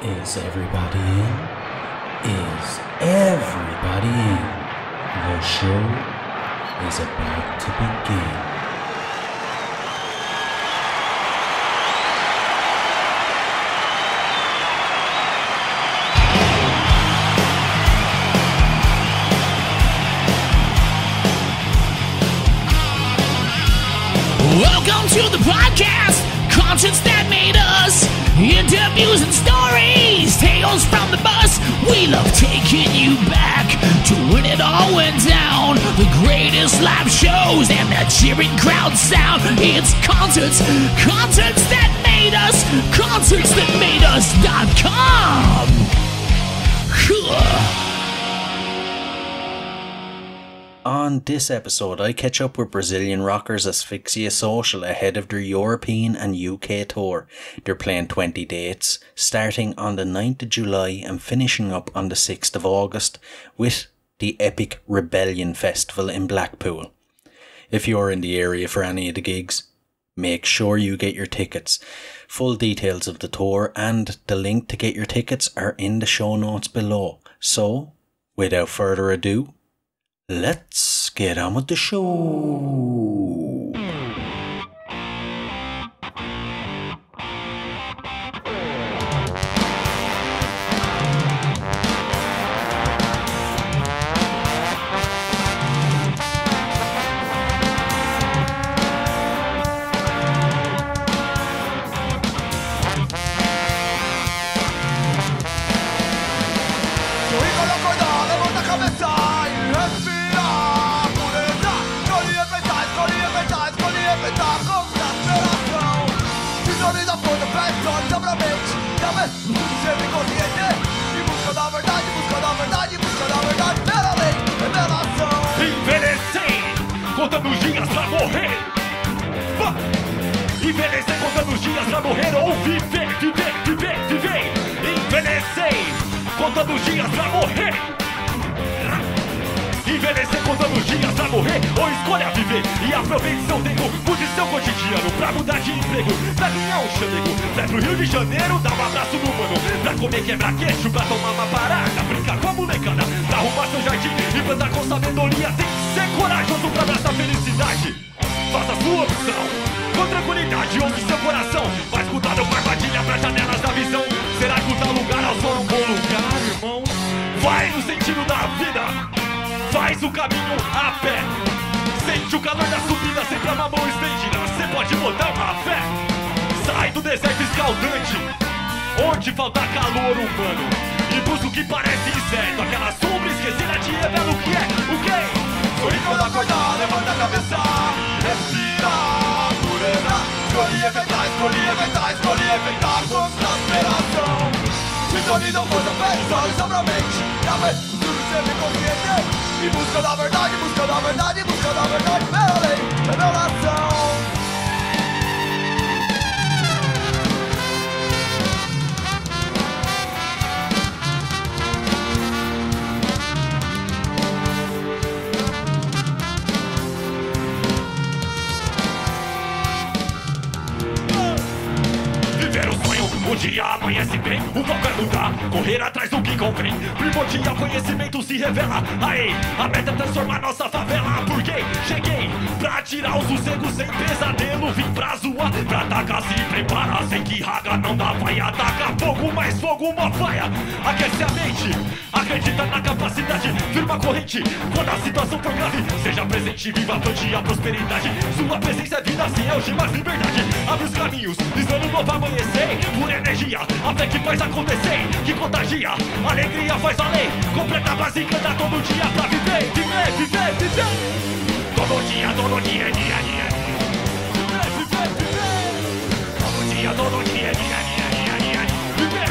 Is everybody in? Is everybody in? The show is about to begin. Welcome to the podcast, conscience that made us. Interviews and stories, tales from the bus. We love taking you back to when it all went down. The greatest live shows and that cheering crowd sound. It's concerts that made us, concertsthatmadeus.com. On this episode, I catch up with Brazilian rockers Asfixia Social ahead of their European and UK tour. They're playing 20 dates, starting on the 9th of July and finishing up on the 6th of August with the epic Rebellion Festival in Blackpool. If you're in the area for any of the gigs, make sure you get your tickets. Full details of the tour and the link to get your tickets are in the show notes below. So, without further ado, let's get on with the show. Contando os dias pra morrer. Envelhecer contando os dias pra morrer. Ou viver. Envelhecer contando os dias pra morrer. Envelhecer contando os dias pra morrer. Ou escolha viver e aproveite seu tempo. Mude seu cotidiano pra mudar de emprego. Pra ganhar um chamego. Vai pro Rio de Janeiro, dá um abraço no mano. Pra comer quebra-queixo, pra tomar uma parada. Brincar com a molecada, pra arrumar seu jardim e plantar com sabedoria. Tem que ser corajoso pra abraçar a felicidade. Faça a sua opção com tranquilidade, ouve seu coração. Vai escutar uma armadilha pra janelas da visão. Será que o tal lugar ao som é um bom lugar, irmão? Vai no sentido da vida. Faz o caminho a pé. Sente o calor da subida, sempre uma mão estendida. Você pode botar uma fé. Sai do deserto escaldante, onde falta calor humano, e busca o que parece incerto. Aquela sombra esquecida te revela o que é. O quê? Sorri quando acordar, levanta a cabeça. Respira, pureza. Escolhi enfeitar com exasperação. Sintonizam força, fecha os olhos, abre a mente. E a vez o futuro sempre compreender. Em busca da verdade, pela lei, revelação. Viver o sonho, o dia amanhece bem. O foco é mudar, correr atrás do que convém. Primordial conhecimento se revela. Aê, a meta é transformar nossa favela. Porque cheguei pra tirar o sossego sem pesadelo. Vim pra zoar, pra atacar, se prepara. Sem que raga não dá, vai atacar. Fogo, mais fogo, uma faia. Aquece a mente, acredita na capacidade. Firma a corrente, quando a situação for grave. Seja presente, viva a a prosperidade. Sua presença é vida, sem algemas, liberdade. Abre os caminhos, visando um novo amanhecer. Por energia, a fé que faz acontecer. Que contagia, alegria faz valer. Completa a base e canta todo dia pra viver. Viver. Todo dia, dia. Viver. Todo dia, dia. Viver.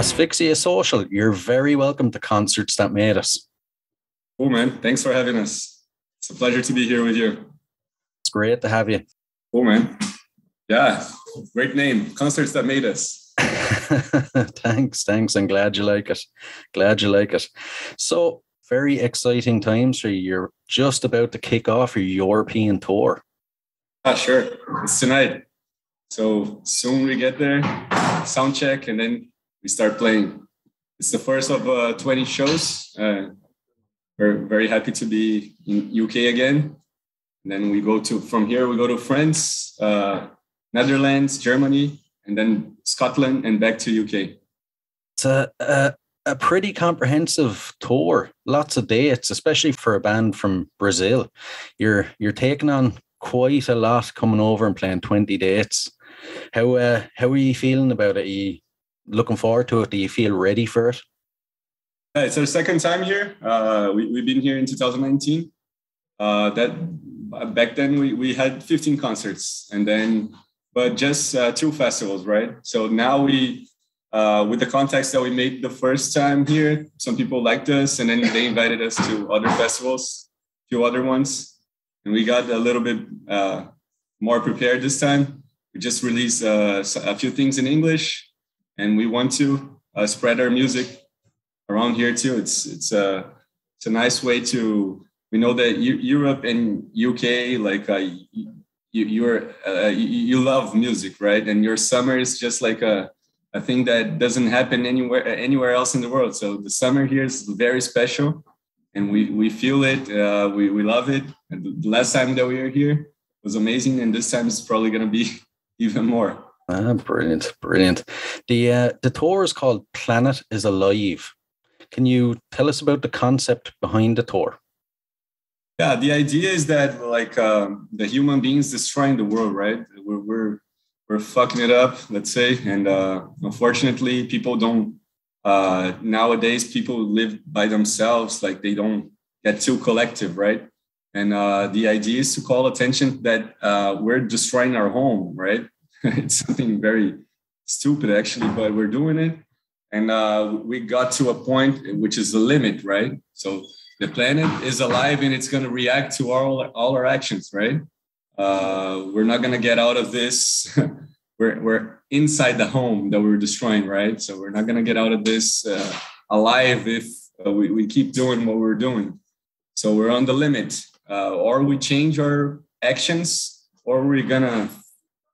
Asfixia Social, you're very welcome to Concerts That Made Us. Cool, man. Thanks for having us. It's a pleasure to be here with you. It's great to have you. Cool, man. Yeah, great name. Concerts That Made Us. Thanks. I'm glad you like it. So, very exciting times for you. You're just about to kick off your European tour. Sure. It's tonight. So soon we get there, sound check, and then we start playing. It's the first of 20 shows. We're very happy to be in UK again. And then from here, we go to France, Netherlands, Germany, and then Scotland and back to UK. It's a pretty comprehensive tour. Lots of dates, especially for a band from Brazil. You're taking on quite a lot coming over and playing 20 dates. How are you feeling about it? Are you looking forward to it? Do you feel ready for it? It's our second time here. We've been here in 2019. Back then we had 15 concerts, but just 2 festivals, right? So now we, with the context that we made the first time here, some people liked us, and then they invited us to other festivals, a few other ones, and we got a little bit more prepared this time. We just released a few things in English, and we want to spread our music around here too. It's a nice way to. We know that Europe and UK, like you love music, right? And your summer is just like a thing that doesn't happen anywhere else in the world. So the summer here is very special, and we feel it. We love it. And the last time that we were here was amazing, and this time it's probably going to be even more. Brilliant. The tour is called Planet is Alive. Can you tell us about the concept behind the tour? Yeah, the idea is that like the human beings destroying the world, right? We're fucking it up, let's say, and unfortunately, people don't. Nowadays, people live by themselves, like they don't get too collective, right? And the idea is to call attention that we're destroying our home, right? It's something very stupid, actually, but we're doing it. And we got to a point which is the limit, right? So the planet is alive and it's going to react to all our actions, right? We're not going to get out of this. we're inside the home that we're destroying, right? So we're not going to get out of this alive if we keep doing what we're doing. So we're on the limit. Or we change our actions, or we're going to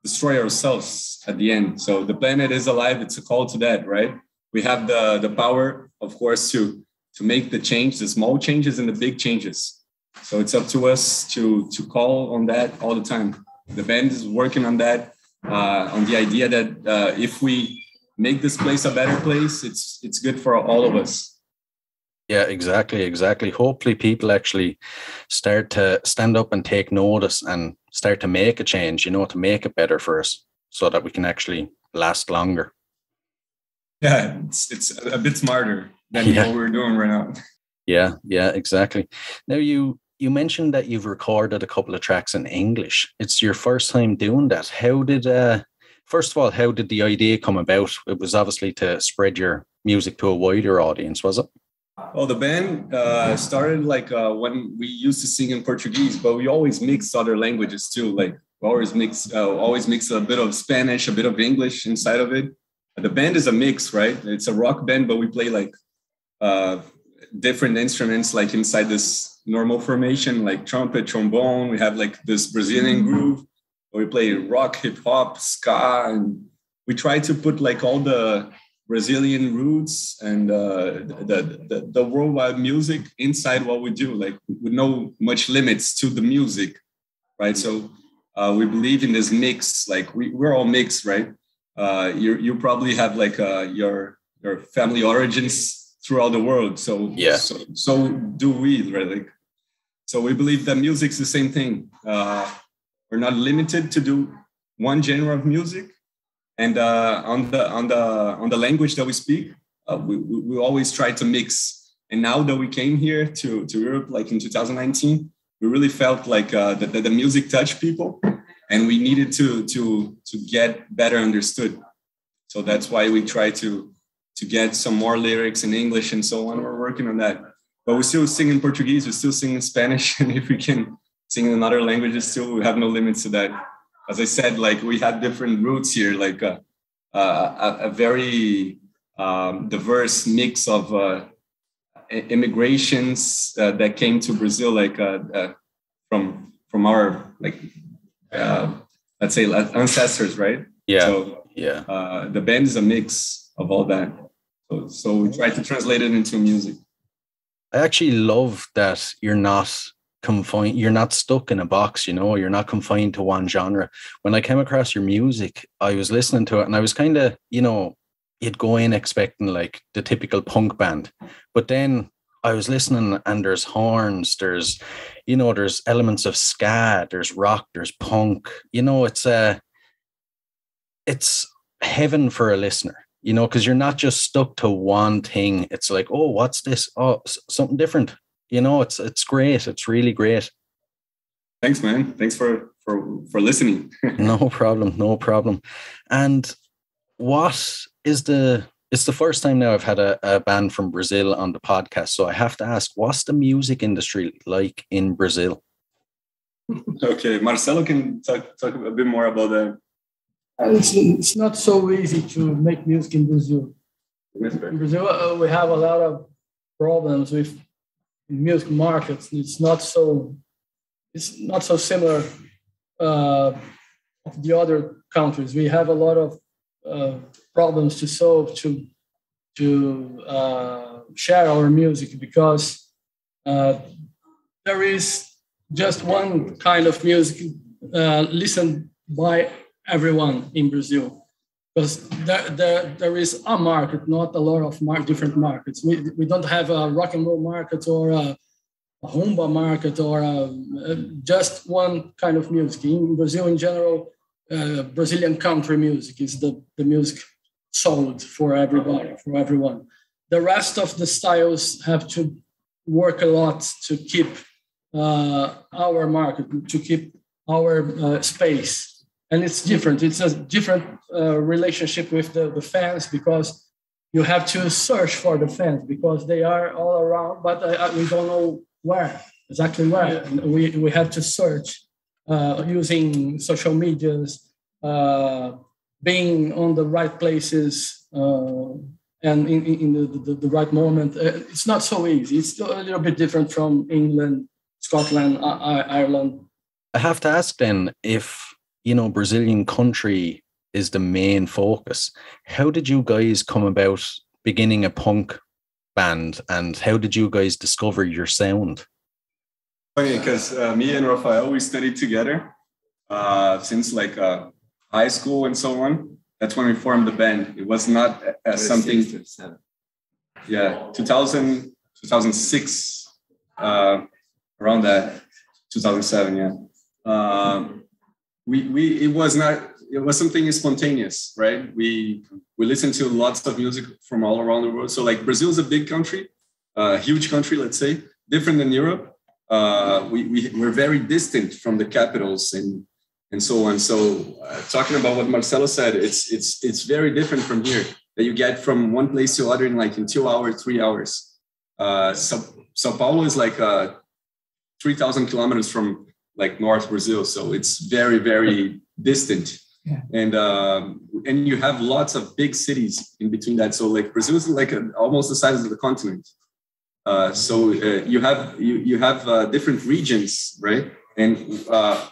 destroy ourselves at the end. So the planet is alive. It's a call to that, right? We have the power, of course, to make the change, the small changes and the big changes. So it's up to us to call on that all the time. The band is working on that, on the idea that if we make this place a better place, it's good for all of us. Yeah, exactly. Hopefully people actually start to stand up and take notice and start to make a change, to make it better for us so that we can actually last longer. Yeah, it's a bit smarter than what we're doing right now. Yeah, exactly. Now, you mentioned that you've recorded a couple of tracks in English. It's your first time doing that. First of all, how did the idea come about? It was obviously to spread your music to a wider audience, was it? Well, the band started like when we used to sing in Portuguese, but we always mixed other languages too. Like we always mix a bit of Spanish, a bit of English inside of it. The band is a mix, right? It's a rock band, but we play like different instruments, like inside this normal formation, like trumpet, trombone. We have like this Brazilian groove. We play rock, hip hop, ska, and we try to put like all the Brazilian roots and the worldwide music inside what we do, like with no much limits to the music, right? So we believe in this mix, like we're all mixed, right? You probably have like your family origins throughout the world, so yeah. So do we, right? Like, so we believe that music's the same thing. We're not limited to do one genre of music. And on the language that we speak, we always try to mix. And now that we came here to Europe, like in 2019, we really felt like that the music touched people, and we needed to get better understood. So that's why we try to get some more lyrics in English and so on. We're working on that. But we still sing in Portuguese, we still sing in Spanish, and if we can sing in other languages, still we have no limits to that. As I said, like we have different roots here, like a very diverse mix of immigrations that came to Brazil, like from our like let's say ancestors, right? Yeah. So the band is a mix of all that. So we try to translate it into music. I actually love that you're not confined, you're not stuck in a box, you know, you're not confined to one genre. When I came across your music, I was listening to it and I was kind of, you know, you'd go in expecting like the typical punk band, but then I was listening and there's horns, there's, you know, there's elements of ska, there's rock, there's punk, you know, it's heaven for a listener. You know, because you're not just stuck to one thing. It's like, oh, what's this? Oh, something different. You know, it's great. It's really great. Thanks, man. Thanks for listening. No problem. And what is it's the first time now I've had a band from Brazil on the podcast. So I have to ask, what's the music industry like in Brazil? Okay, Marcelo can talk a bit more about that. It's not so easy to make music in Brazil. In Brazil, we have a lot of problems with music markets. It's not so similar to the other countries. We have a lot of problems to solve to share our music because there is just one kind of music listened by everyone in Brazil, because there is a market, not a lot of different markets. We don't have a rock and roll market or a rumba market or just one kind of music. In Brazil, in general, Brazilian country music is the music sold for everybody, for everyone. The rest of the styles have to work a lot to keep our market, to keep our space. And it's different. It's a different relationship with the fans, because you have to search for the fans because they are all around, but we don't know exactly where. And we have to search using social medias, being on the right places and in the right moment. It's not so easy. It's a little bit different from England, Scotland, Ireland. I have to ask then, if you know, Brazilian country is the main focus, how did you guys come about beginning a punk band, and how did you guys discover your sound? Funny, because me and Rafael, we studied together since like high school and so on. That's when we formed the band. It was not something... 2000, 2006, around that, 2007, yeah. It was something spontaneous, right? We listened to lots of music from all around the world. So like Brazil is a big country, huge country, let's say, different than Europe. We're very distant from the capitals and so on. So talking about what Marcelo said, it's very different from here, that you get from one place to other in 2 hours, 3 hours. São Paulo is like 3,000 kilometers from like North Brazil, so it's very, very distant. Yeah. And you have lots of big cities in between that. So like Brazil is like almost the size of the continent. So you have different regions, right? And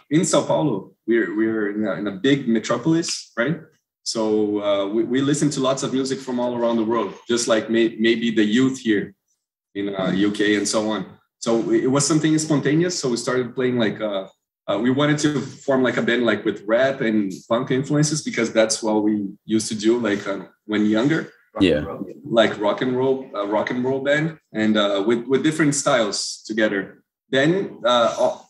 in São Paulo, we're in a big metropolis, right? So we listen to lots of music from all around the world, just like maybe the youth here in UK and so on. So it was something spontaneous. So we started playing like, we wanted to form like a band like with rap and punk influences, because that's what we used to do like when younger. Yeah. Like rock and roll band, and with different styles together. Then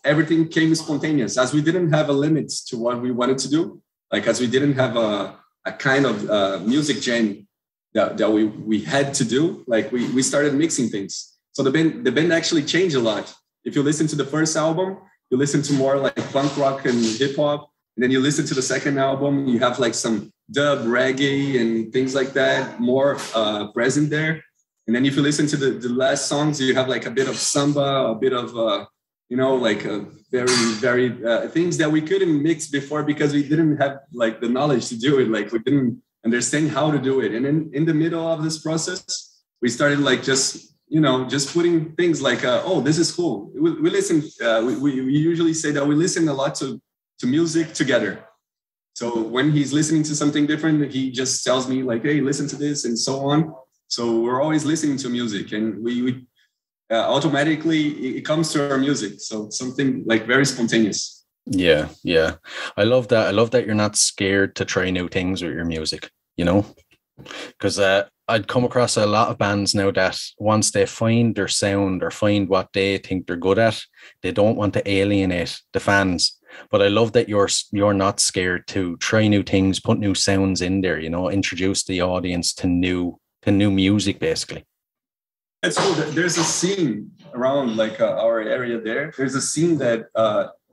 everything came spontaneous, as we didn't have a limit to what we wanted to do. Like as we didn't have a kind of music genre that we had to do. Like we started mixing things. So the band actually changed a lot. If you listen to the first album, you listen to more like punk rock and hip hop. And then you listen to the second album, you have like some dub, reggae, and things like that more present there. And then if you listen to the last songs, you have like a bit of samba, a bit of, like a very things that we couldn't mix before because we didn't have like the knowledge to do it. Like we didn't understand how to do it. And then in the middle of this process, we started like just putting things like, this is cool. We listen, we usually say that we listen a lot to music together. So when he's listening to something different, he just tells me like, hey, listen to this and so on. So we're always listening to music, and we automatically it comes to our music. So something like very spontaneous. Yeah. I love that. I love that you're not scared to try new things with your music, because I'd come across a lot of bands now that once they find their sound or find what they think they're good at, they don't want to alienate the fans. But I love that you're not scared to try new things, put new sounds in there, introduce the audience to new music, basically. It's cool. There's a scene around like our area there. There's a scene that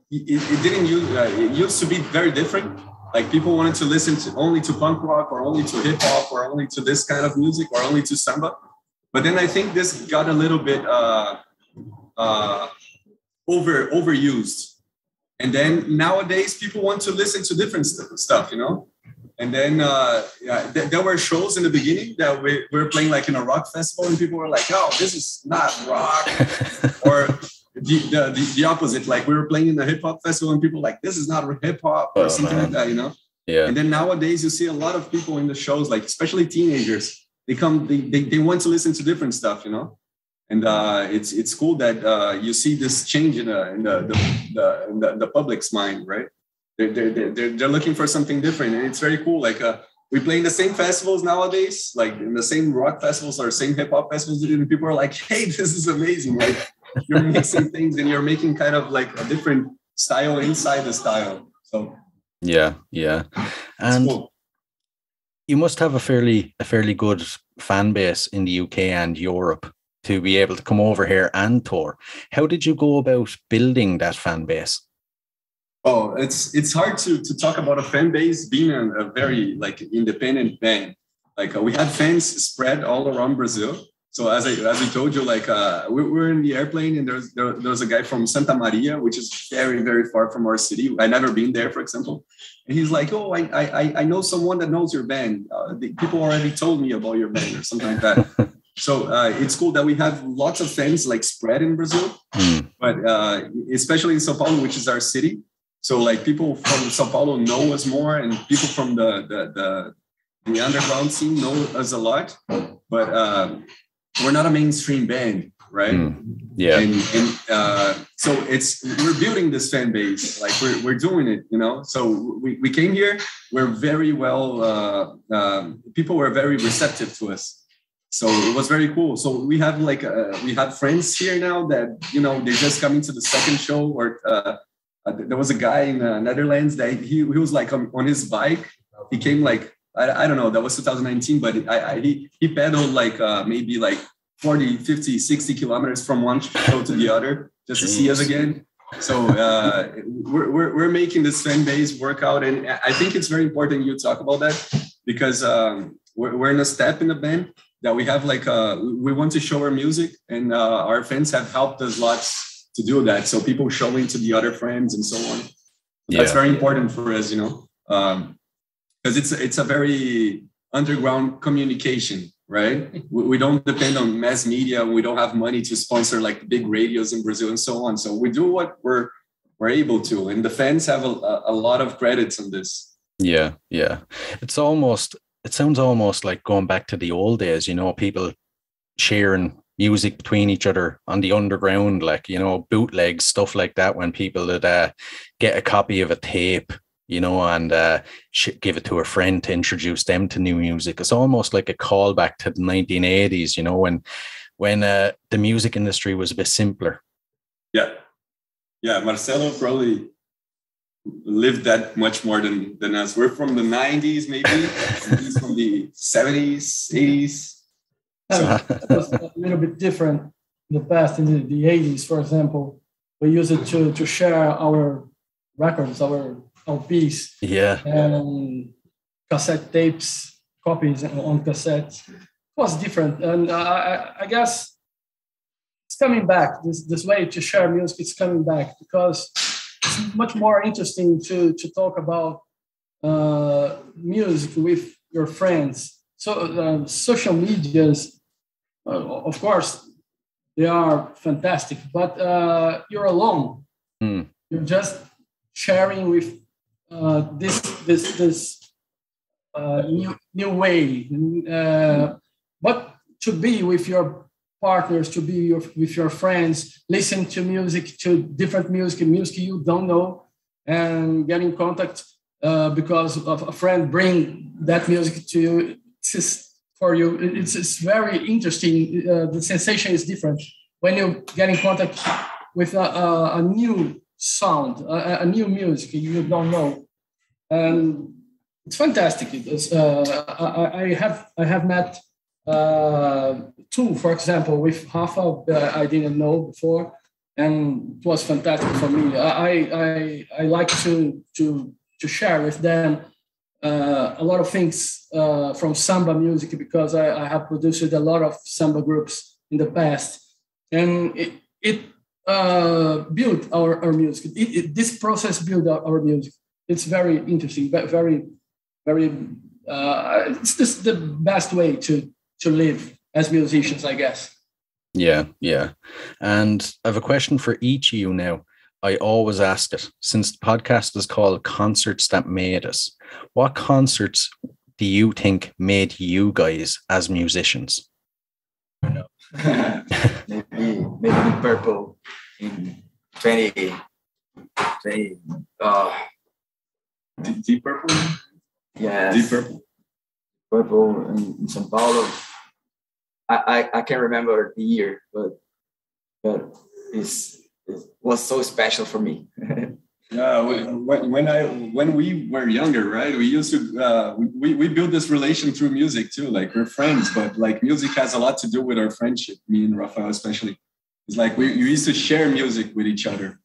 it didn't use. It used to be very different. Like people wanted to listen only to punk rock or only to hip hop or only to this kind of music or only to samba. But then I think this got a little bit overused. And then nowadays people want to listen to different stuff, And then there were shows in the beginning that we were playing like in a rock festival, and people were like, "Oh, this is not rock," or the opposite. Like we were playing in the hip hop festival, and people were like, "This is not hip hop," or something like that, Yeah. And then nowadays you see a lot of people in the shows, like especially teenagers. They want to listen to different stuff, And it's cool that you see this change in the public's mind, right? They're looking for something different, and it's very cool. Like we play in the same festivals nowadays, like in the same rock festivals or same hip hop festivals, and people are like, "Hey, this is amazing!" Like you're mixing things, and you're making kind of like a different style inside the style. So yeah, and cool. You must have a fairly good fan base in the UK and Europe to be able to come over here and tour. How did you go about building that fan base? Oh, it's hard to talk about a fan base being a very like independent band. Like we had fans spread all around Brazil. So as I told you, like we were in the airplane, and there was a guy from Santa Maria, which is very, very far from our city. I'd never been there, for example. And he's like, "Oh, I know someone that knows your band. People already told me about your band," or something like that. So it's cool that we have lots of fans like spread in Brazil, but especially in São Paulo, which is our city. So like people from São Paulo know us more, and people from the underground scene know us a lot, but we're not a mainstream band, right? Yeah. And so we're building this fan base, like we're doing it, So we came here, we're very well, people were very receptive to us. So it was very cool. So we have we have friends here now that, they're just coming to the second show, or there was a guy in the Netherlands that he was like on his bike. He came like, I don't know, that was 2019, but he pedaled like maybe like 40, 50, 60 kilometers from one show to the other just to see us again. So we're making this fan base work out. And I think it's very important you talk about that, because we're in a step in the band that we have like, we want to show our music, and our fans have helped us lots to do that. So people showing to the other friends and so on. That's very important for us, because it's a very underground communication, right? We don't depend on mass media. We don't have money to sponsor like big radios in Brazil and so on. So we do what we're able to, and the fans have a lot of credits on this. Yeah. It sounds almost like going back to the old days, people sharing music between each other on the underground, like, bootlegs, stuff like that, when people would get a copy of a tape, and give it to a friend to introduce them to new music. It's almost like a callback to the 1980s, when the music industry was a bit simpler. Yeah, Marcelo probably lived that much more than us. We're from the 90s, maybe. He's from the 70s, 80s. So. It was a little bit different in the past. In the 80s, for example, we used it to share our records, our LPs. Yeah. And cassette tapes, copies on cassettes. It was different, and I guess it's coming back. This way to share music, it's coming back because it's much more interesting to talk about music with your friends. So social medias, of course, they are fantastic, but you're alone. You're just sharing with this new way. But to be with your partners, to be with your friends, listen to music, to different music you don't know, and get in contact because of a friend bring that music to you. For you, it's very interesting. The sensation is different when you get in contact with a new sound, a new music you don't know, and it's fantastic. I have met two, for example, with Rafa that I didn't know before, and it was fantastic for me. I like to share with them a lot of things from samba music because I have produced a lot of samba groups in the past, and it built our music. This process built our music. It's very interesting, but very, it's just the best way to live as musicians, I guess. Yeah. And I have a question for each of you now. I always ask it, since the podcast is called Concerts That Made Us. What concerts do you think made you guys as musicians? maybe Purple in 2020. Deep Purple? Yes. Deep Purple. Purple in São Paulo. I can't remember the year, but it was so special for me. Yeah, when we were younger, right? We used to we built this relation through music too. Like we're friends, but like music has a lot to do with our friendship. Me and Rafael especially. It's like we used to share music with each other.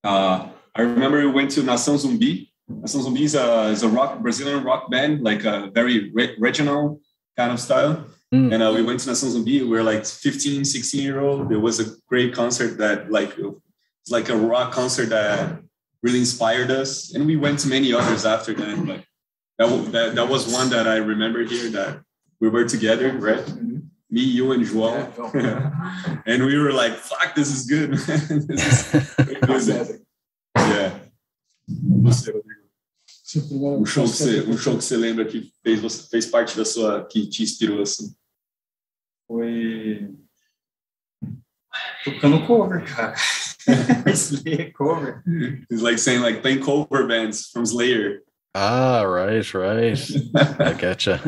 I remember we went to Nação Zumbi. Nação Zumbi is a Brazilian rock band, like a very regional kind of style. And we went to Nação Zumbi. We were like 15, 16-year-old. It was a great concert that it's like a rock concert that really inspired us. And we went to many others after that. But that was one that I remember here that we were together, right? Mm-hmm. Me, you, and João. Yeah. And we were like, fuck, this is good. This is great music. Yeah. Você, Rodrigo. Um show que você lembra que fez parte da sua, que te inspirou assim? Foi tocando cover, cara. Slayer cover. It's like saying like playing cover bands from Slayer. Ah, right. I getcha.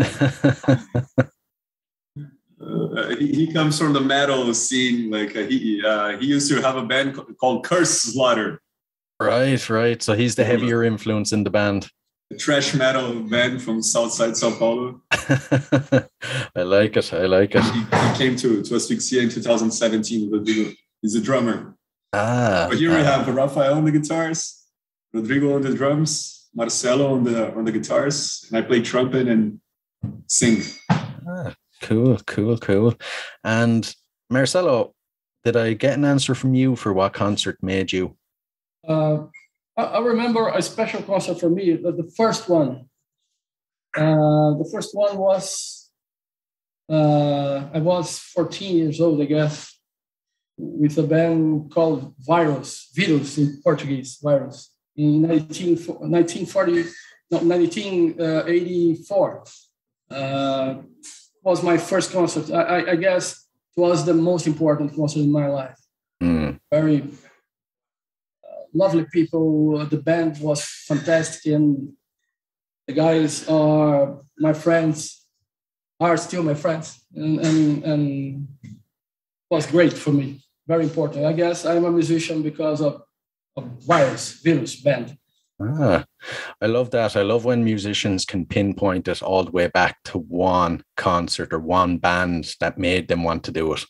He comes from the metal scene. Like he used to have a band called Curse Slaughter. Right. So he's the heavier influence in the band. A thrash metal band from Southside São Paulo. I like it. He came to Asfixia in 2017. Rodrigo. He's a drummer. But here we have Rafael on the guitars, Rodrigo on the drums, Marcelo on the guitars, and I play trumpet and sing. Cool. And Marcelo, did I get an answer from you for what concert made you? I remember a special concert for me. The first one. The first one was I was 14 years old, I guess, with a band called Virus in Portuguese, Virus, in 1984. Was my first concert. I guess it was the most important concert in my life. Very lovely people. The band was fantastic, and the guys are my friends, are still my friends, and it was great for me. Very important. I guess I'm a musician because of Virus band. I love that. I love when musicians can pinpoint it all the way back to one concert or one band that made them want to do it.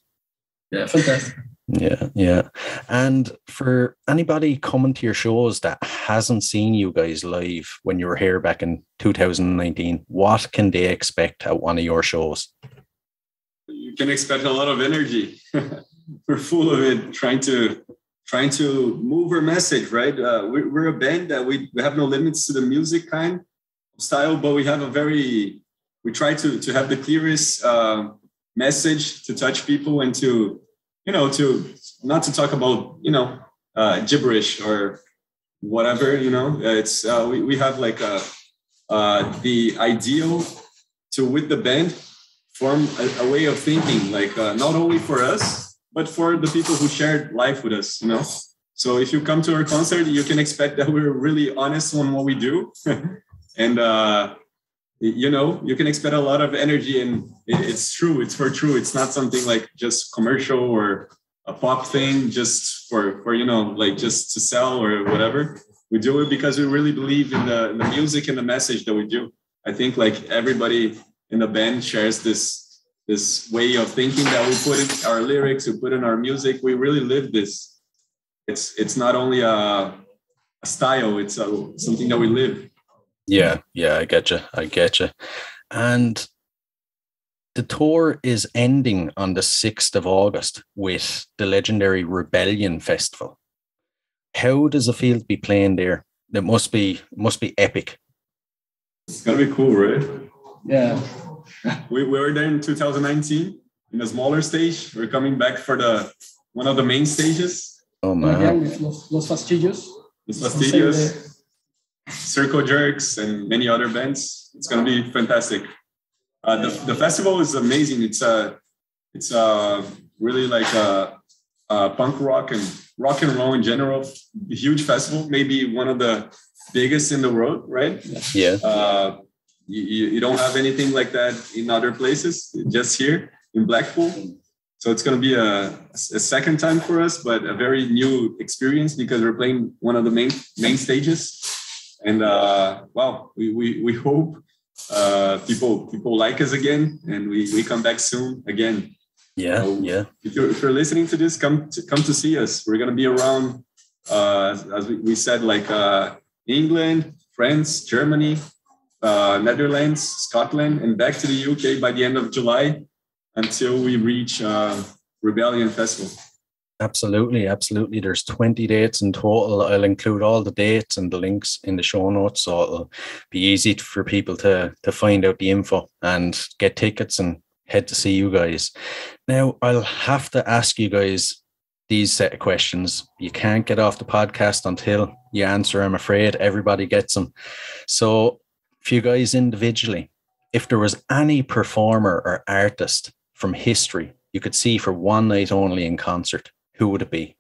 Yeah, fantastic. Yeah, yeah. And for anybody coming to your shows that hasn't seen you guys live when you were here back in 2019, what can they expect at one of your shows? You can expect a lot of energy. We're full of it, trying to move our message, right? We're a band that we have no limits to the music kind of style, but we try to have the clearest message to touch people and to not to talk about, gibberish or whatever, it's, we have like the ideal to, with the band, form a way of thinking, like not only for us, but for the people who shared life with us, So if you come to our concert, you can expect that we're really honest on what we do. And, you can expect a lot of energy, and it's true. It's true. It's not something like just commercial or a pop thing just for like just to sell or whatever. We do it because we really believe in the music and the message that we do. I think like everybody in the band shares this way of thinking that we put in our lyrics, we put in our music. We really live this. It's not only a style, it's something that we live. Yeah, I get you. And the tour is ending on the 6th of August with the legendary Rebellion Festival. How does it feel to be playing there? It must be epic. It's gonna be cool, right? Yeah. We were there in 2019 in a smaller stage. We're coming back for one of the main stages. Oh man! Again with Los Fastidios. Los Fastidios, Circle Jerks, and many other bands. It's gonna be fantastic. The festival is amazing. It's really like a punk rock and rock and roll in general. A huge festival, maybe one of the biggest in the world, right? Yeah. You don't have anything like that in other places, just here in Blackpool. So it's going to be a second time for us, but a very new experience because we're playing one of the main stages. And we hope people like us again, and we come back soon again. Yeah, If you're listening to this, come to see us. We're going to be around, as we said, like England, France, Germany, Netherlands, Scotland, and back to the UK by the end of July until we reach Rebellion Festival. Absolutely. There's 20 dates in total. I'll include all the dates and the links in the show notes, so it'll be easy for people to find out the info and get tickets and head to see you guys. Now, I'll have to ask you guys these set of questions. You can't get off the podcast until you answer, I'm afraid. Everybody gets them. So for you guys individually, if there was any performer or artist from history you could see for one night only in concert, who would it be?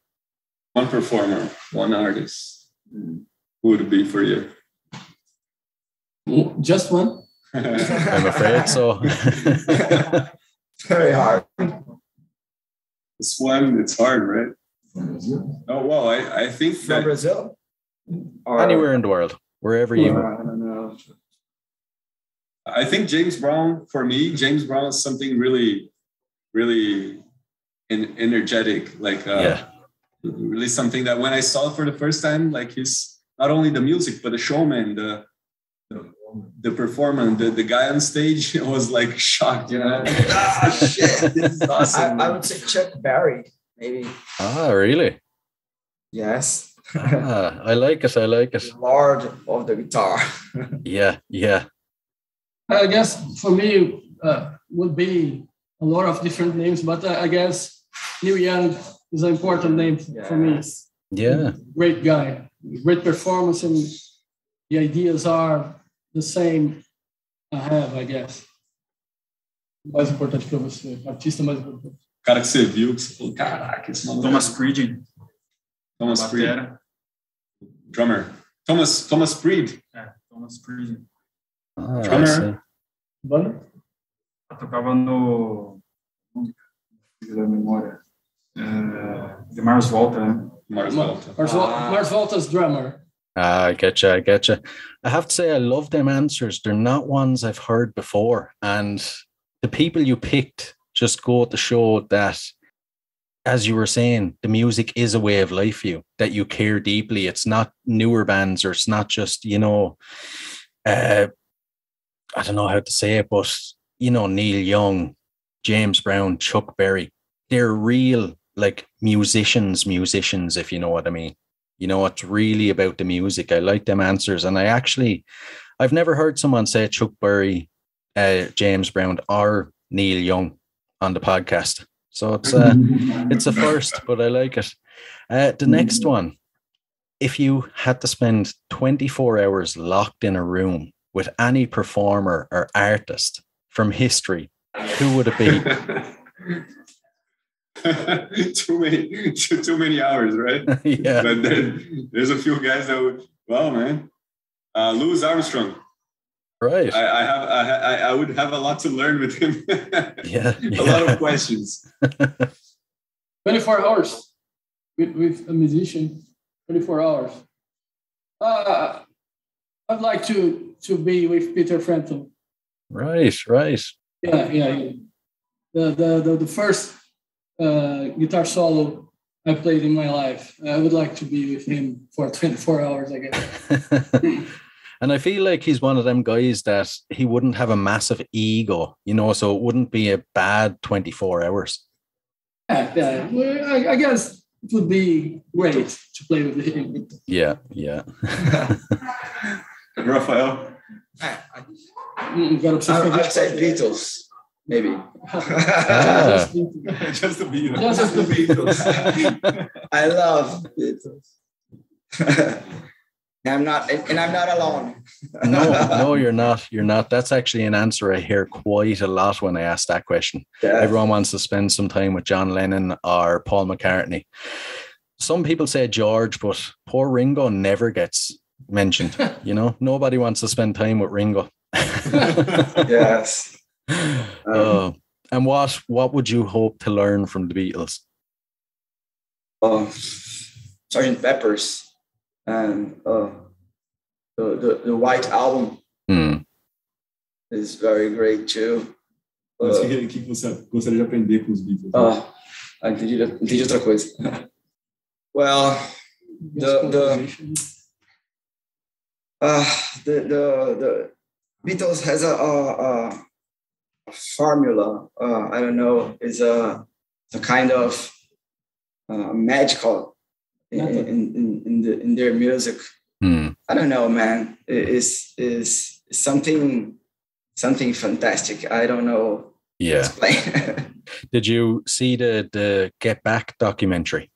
One performer, one artist. Who would it be for you? Just one? I'm afraid so. Very hard. This one, it's hard, right? Oh, well, I think From Brazil? Or anywhere in the world, wherever you... I don't know. I think James Brown, for me, James Brown is something really, really energetic. Like, really something that when I saw it for the first time, like he's not only the music, but the showman, the performer, the guy on stage was like shocked, Shit, this is awesome. I would say Chuck Berry, maybe. Ah, really? Yes. I like it. The Lord of the guitar. Yeah. I guess for me would be a lot of different names, but I guess Neil Young is an important name for me. Yeah. Great guy, great performance, and the ideas are the same I have, I guess. Mais importante para você, artista mais importante. Cara que você viu, que você falou, caraca, esse maluco. Thomas Creed. Thomas Creed. Drummer. Thomas Creed. Thomas Creed. Drummer. Banda? Eu tocava no... da memória. De Mars Volta, né? Mars Volta. Mars Volta's drummer. I get you. I have to say, I love them answers. They're not ones I've heard before. And the people you picked just go to show that as you were saying, the music is a way of life for you, that you care deeply. It's not newer bands, or it's not just, I don't know how to say it, but, Neil Young, James Brown, Chuck Berry, they're real, like, musicians, if you know what I mean. It's really about the music. I like them answers. And I've never heard someone say Chuck Berry, James Brown, or Neil Young on the podcast. So it's a first, but I like it. The next one, if you had to spend 24 hours locked in a room with any performer or artist from history, who would it be? too many hours, right? Yeah. But then there's a few guys that would, Louis Armstrong. Right. I would have a lot to learn with him. Yeah. A lot of questions. 24 hours with a musician, 24 hours. I'd like to be with Peter Frampton. Right. Yeah. The first guitar solo I played in my life. I would like to be with him for 24 hours, I guess. And I feel like he's one of them guys that he wouldn't have a massive ego, so it wouldn't be a bad 24 hours. Yeah. Well, I guess it would be great to play with him. Yeah. Rafael? I'd say Beatles, maybe. Just the Beatles. Just the Beatles. I love Beatles. I'm not alone. No, you're not. You're not. That's actually an answer I hear quite a lot when I ask that question. Yeah. Everyone wants to spend some time with John Lennon or Paul McCartney. Some people say George, but poor Ringo never gets mentioned. Nobody wants to spend time with Ringo. Yes. And what would you hope to learn from the Beatles? Sgt. Pepper's. And the White Album is very great too. Mas o que você gostaria de aprender com os Beatles? Entendi outra coisa. Well, the Beatles has a formula. I don't know. It's a kind of magical. In their music. I don't know, man. It's something fantastic. I don't know. Yeah. Did you see the Get Back documentary?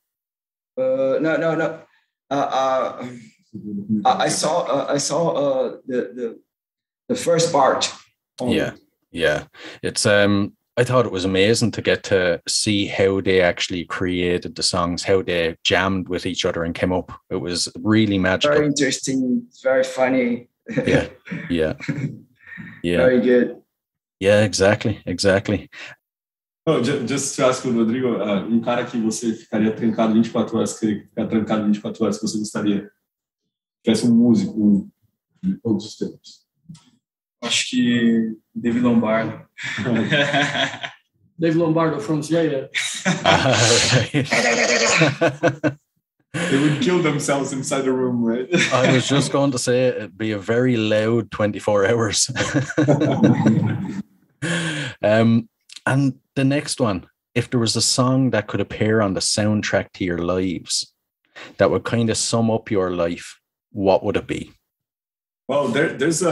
No. I saw the first part. Yeah. It's I thought it was amazing to get to see how they actually created the songs, how they jammed with each other and came up. It was really magical. Very interesting, very funny. Yeah. Very good. Yeah, exactly. Oh, just to ask Rodrigo, cara que você ficaria trancado 24 horas, queria ficar trancado 24 horas, que você gostaria? Tivesse músico de todos os tempos. Acho que David Lombardo. David Lombardo from Slayer. They would kill themselves inside the room, right? I was just going to say it'd be a very loud 24 hours. And the next one, if there was a song that could appear on the soundtrack to your lives that would kind of sum up your life, what would it be? Well, there's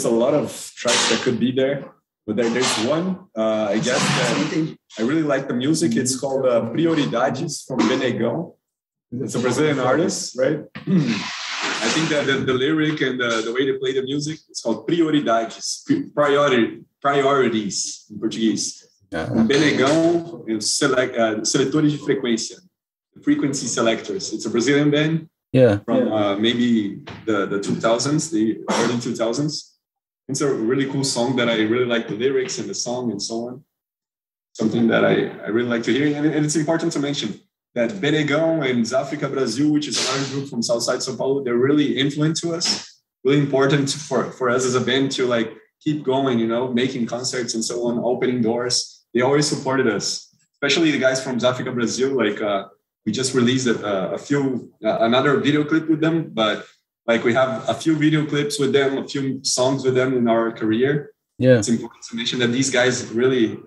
a lot of tracks that could be there, but there's one, I guess, that I really like the music. It's called Prioridades from Benegão. It's a Brazilian artist, right? I think that the lyric and the way they play the music, it's called Prioridades, priorities in Portuguese. Benegão is seletores de frequência, frequency selectors. It's a Brazilian band. From maybe the 2000s, the early 2000s. It's a really cool song that I really like the lyrics and the song and so on. Something that I really like to hear. And it's important to mention that Benegão and Asfixia Brazil, which is another group from Southside São Paulo, they're really influential to us, really important for us as a band to like keep going, making concerts and so on, opening doors. They always supported us. especially the guys from Zafrica Brazil. Like we just released another video clip with them, but like we have a few video clips with them, a few songs with them in our career. Yeah, it's important to mention that these guys really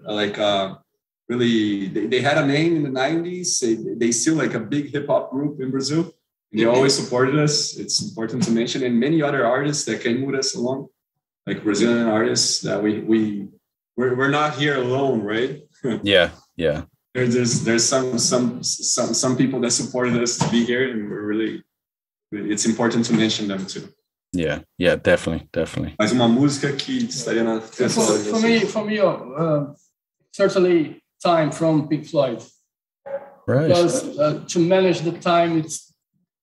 they had a name in the 90s. They still like a big hip hop group in Brazil. They always supported us. It's important to mention, and many other artists that came with us along, like Brazilian artists that we're not here alone, right? Yeah. There's some people that supported us to be here, and it's important to mention them too. Yeah, definitely. Mas uma música que estaria na for me, certainly Time from Pink Floyd. Right. Because to manage the time, it's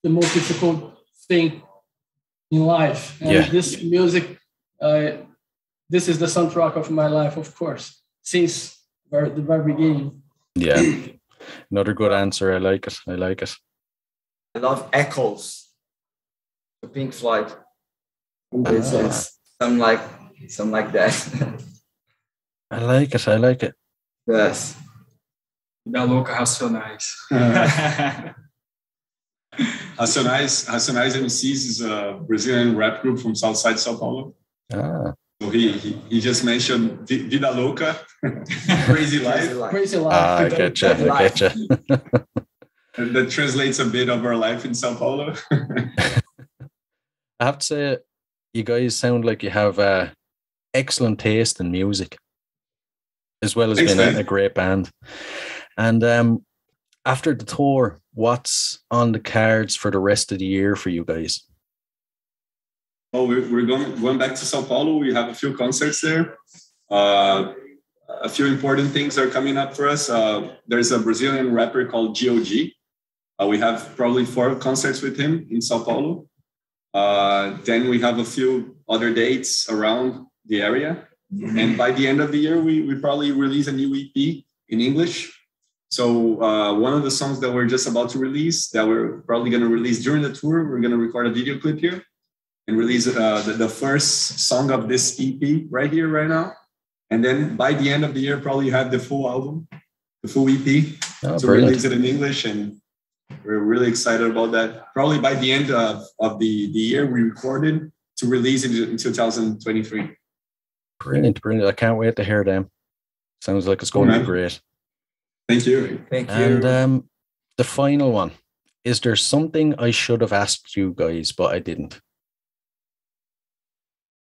the most difficult thing in life. And this music, this is the soundtrack of my life, of course, since the very beginning. Yeah. Another good answer. I like it. I love Echoes. The Pink Floyd. It's something like that. I like it. Yes. Da Louca Racionais. Racionais MCs is a Brazilian rap group from Southside São Paulo. So he just mentioned Vida Louca, crazy life. I getcha. And that translates a bit of our life in São Paulo. I have to say, you guys sound like you have excellent taste in music, as well as being a great band. And after the tour, what's on the cards for the rest of the year for you guys? Oh, we're going back to São Paulo. We have a few concerts there. A few important things are coming up for us. There's a Brazilian rapper called GOG. We have probably 4 concerts with him in São Paulo. Then we have a few other dates around the area. Mm-hmm. And by the end of the year, we probably release a new EP in English. So one of the songs that we're just about to release, that we're probably going to release during the tour, we're going to record a video clip here and release the first song of this EP right here, right now. And then by the end of the year, probably have the full album, the full EP. To release it in English. And we're really excited about that. Probably by the end of the year, we recorded to release it in 2023. Brilliant. I can't wait to hear them. Sounds like it's going to be great. Thank you. And the final one. Is there something I should have asked you guys, but I didn't?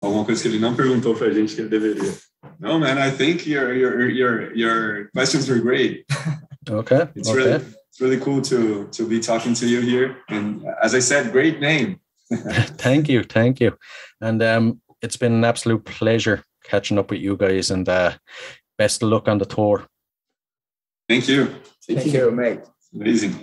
Alguma coisa que ele não perguntou pra gente que ele deveria. No, man, I think your questions were great. Okay. It's really cool to be talking to you here. And as I said, great name. Thank you. And it's been an absolute pleasure catching up with you guys, and best of luck on the tour. Thank you. Thank you, mate. Amazing.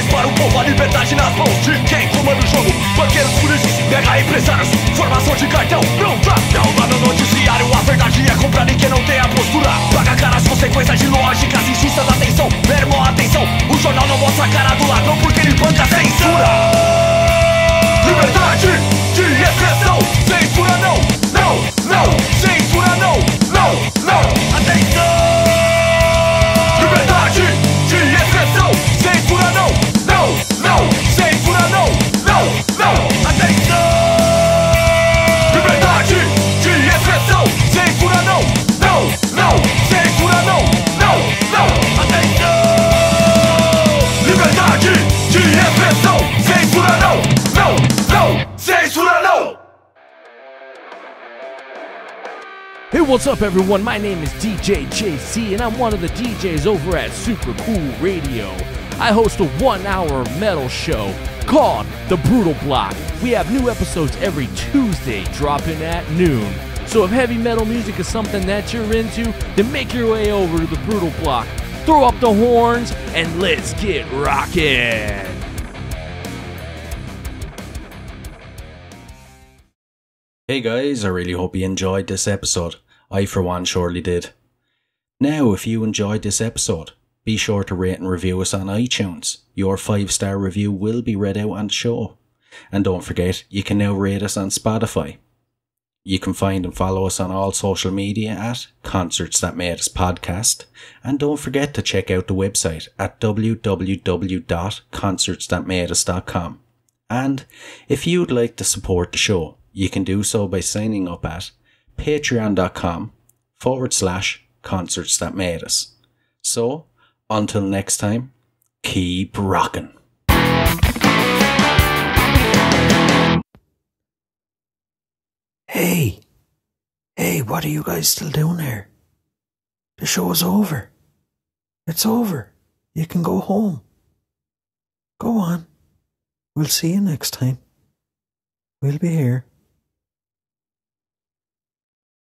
Para o povo, a liberdade nas mãos de quem comanda o jogo. Banqueiros, políticos, mega empresários, de cartão, pronta. Não dá no noticiário, a verdade é comprada em quem não tem a postura. Paga cara as consequências de lógicas injustas, atenção, meu irmão, atenção. O jornal não mostra a cara do ladrão porque ele banca a censura. Liberdade de expressão, censura não, não, não. Censura não, não, não. Atenção. Liberdade de expressão, censura não, não, não. Censura não, não, não. Atenção. Liberdade de expressão, censura não, não, não. Censura não, não, não. Atenção. Liberdade de expressão, censura não, não, não. Censura não. Hey, what's up, everyone? My name is DJ JC, and I'm one of the DJs over at Super Cool Radio. I host a 1-hour metal show called The Brutal Block. We have new episodes every Tuesday, dropping at noon. So if heavy metal music is something that you're into, then make your way over to The Brutal Block. Throw up the horns, and let's get rockin'! Hey guys, I really hope you enjoyed this episode. I for one surely did. Now, if you enjoyed this episode, be sure to rate and review us on iTunes. Your 5-star review will be read out on the show. And don't forget, you can now rate us on Spotify. You can find and follow us on all social media at Concerts That Made Us Podcast. And don't forget to check out the website at www.concertsthatmadeus.com. And if you'd like to support the show, you can do so by signing up at patreon.com/Concerts That Made Us. So, until next time, keep rocking. Hey, what are you guys still doing here? The show is over. It's over. You can go home. Go on. We'll see you next time. We'll be here.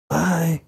Bye.